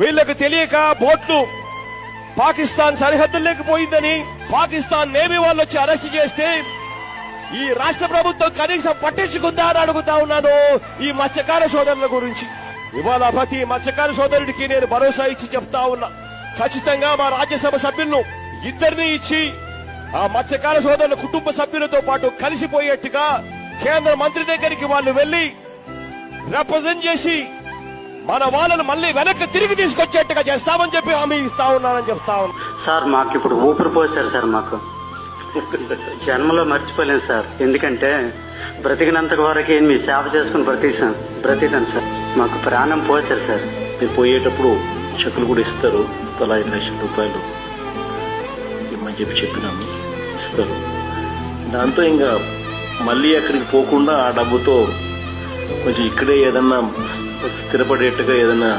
వీళ్లకు తెలియక బోట్లు పాకిస్తాన్ సరిహద్దుల్లోకి పోయిందని పాకిస్తాన్ నేవీ వాళ్ళు వచ్చి అరెస్ట్ చేస్తే ఈ రాష్ట్ర ప్రభుత్వం కనీసం పట్టించుకుందా అని అడుగుతా ఉన్నాను ఈ మత్స్యకార సోదరుల గురించి. ఇవాళ ప్రతి మత్స్యకార సోదరుడికి నేను భరోసా ఇచ్చి చెప్తా ఉన్నా, ఖచ్చితంగా మా రాజ్యసభ సభ్యులను ఇద్దరిని ఇచ్చి ఆ మత్స్యకార సోదరుల కుటుంబ సభ్యులతో పాటు కలిసిపోయేట్టుగా కేంద్ర మంత్రి దగ్గరికి వాళ్ళు వెళ్లి రిప్రజెంట్ చేసి మన వాళ్ళను మళ్ళీ వెనక్కి తిరిగి తీసుకొచ్చేట్టుగా చేస్తామని చెప్పి హామీ ఇస్తా ఉన్నానని చెప్తా ఉన్నా. సార్ మాకు ఇప్పుడు ఊపిరి పోసారు సార్, మాకు జన్మలో మర్చిపోలేను సార్. ఎందుకంటే బ్రతికినంత వరకు మీ సేవ చేసుకుని బ్రతికాను సార్. మాకు ప్రాణం పోసారు సార్. మీరు పోయేటప్పుడు చెక్కులు కూడా ఇస్తారు, తలా 5 లక్షల రూపాయలు ఇమ్మని చెప్పినాము, ఇస్తారు. దాంతో ఇంకా మళ్ళీ అక్కడికి పోకుండా ఆ డబ్బుతో కొంచెం ఇక్కడే ఏదన్నా స్థిరపడేట్టుగా ఏదన్నా